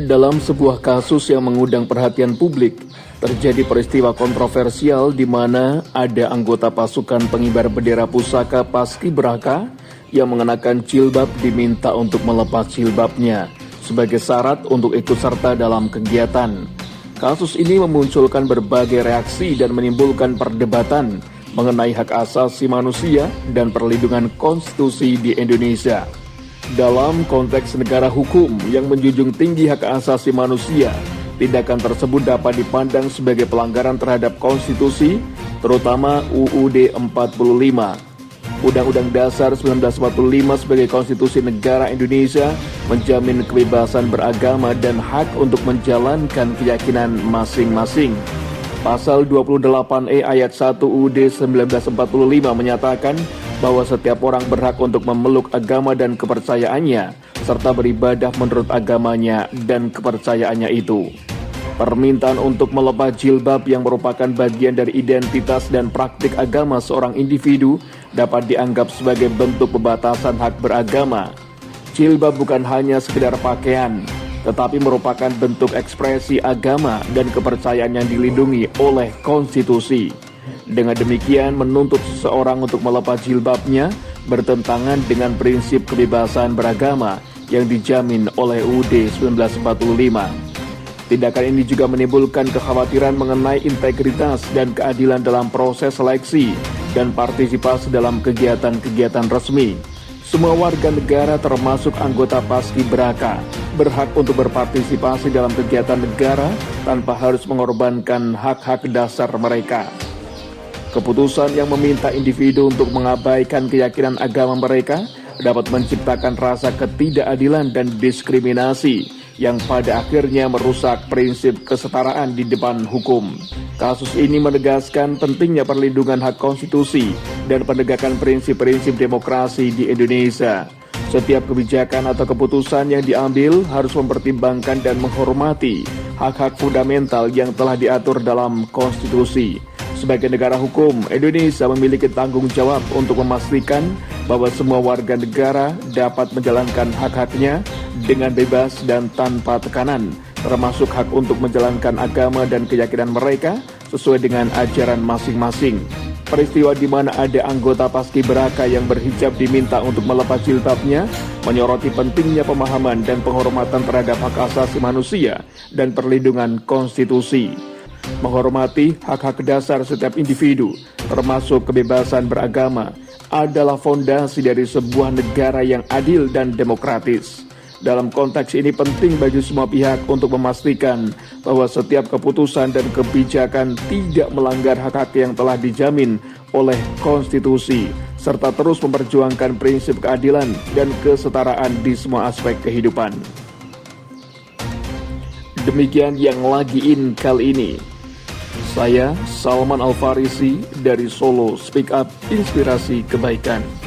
Dalam sebuah kasus yang mengundang perhatian publik, terjadi peristiwa kontroversial di mana ada anggota pasukan pengibar bendera pusaka Paskibraka yang mengenakan jilbab diminta untuk melepas jilbabnya sebagai syarat untuk ikut serta dalam kegiatan. Kasus ini memunculkan berbagai reaksi dan menimbulkan perdebatan mengenai hak asasi manusia dan perlindungan konstitusi di Indonesia. Dalam konteks negara hukum yang menjunjung tinggi hak asasi manusia, tindakan tersebut dapat dipandang sebagai pelanggaran terhadap konstitusi, terutama UUD 45. Undang-Undang Dasar 1945 sebagai konstitusi negara Indonesia menjamin kebebasan beragama dan hak untuk menjalankan keyakinan masing-masing. Pasal 28E ayat 1 UUD 1945 menyatakan bahwa setiap orang berhak untuk memeluk agama dan kepercayaannya, serta beribadah menurut agamanya dan kepercayaannya itu. Permintaan untuk melepas jilbab yang merupakan bagian dari identitas dan praktik agama seorang individu dapat dianggap sebagai bentuk pembatasan hak beragama. Jilbab bukan hanya sekedar pakaian, tetapi merupakan bentuk ekspresi agama dan kepercayaan yang dilindungi oleh konstitusi. Dengan demikian, menuntut seseorang untuk melepas jilbabnya bertentangan dengan prinsip kebebasan beragama yang dijamin oleh UUD 1945. Tindakan ini juga menimbulkan kekhawatiran mengenai integritas dan keadilan dalam proses seleksi dan partisipasi dalam kegiatan-kegiatan resmi. Semua warga negara termasuk anggota Paskibraka berhak untuk berpartisipasi dalam kegiatan negara tanpa harus mengorbankan hak-hak dasar mereka. Keputusan yang meminta individu untuk mengabaikan keyakinan agama mereka dapat menciptakan rasa ketidakadilan dan diskriminasi yang pada akhirnya merusak prinsip kesetaraan di depan hukum. Kasus ini menegaskan pentingnya perlindungan hak konstitusi dan penegakan prinsip-prinsip demokrasi di Indonesia. Setiap kebijakan atau keputusan yang diambil harus mempertimbangkan dan menghormati hak-hak fundamental yang telah diatur dalam konstitusi. Sebagai negara hukum, Indonesia memiliki tanggung jawab untuk memastikan bahwa semua warga negara dapat menjalankan hak-haknya dengan bebas dan tanpa tekanan, termasuk hak untuk menjalankan agama dan keyakinan mereka sesuai dengan ajaran masing-masing. Peristiwa di mana ada anggota Paskibraka yang berhijab diminta untuk melepas jilbabnya menyoroti pentingnya pemahaman dan penghormatan terhadap hak asasi manusia dan perlindungan konstitusi. Menghormati hak-hak dasar setiap individu, termasuk kebebasan beragama, adalah fondasi dari sebuah negara yang adil dan demokratis. Dalam konteks ini penting bagi semua pihak untuk memastikan bahwa setiap keputusan dan kebijakan tidak melanggar hak-hak yang telah dijamin oleh konstitusi, serta terus memperjuangkan prinsip keadilan dan kesetaraan di semua aspek kehidupan. Demikian yang lagi in kali ini. Saya Salman Al-Farisi dari Solo Speak Up Inspirasi Kebaikan.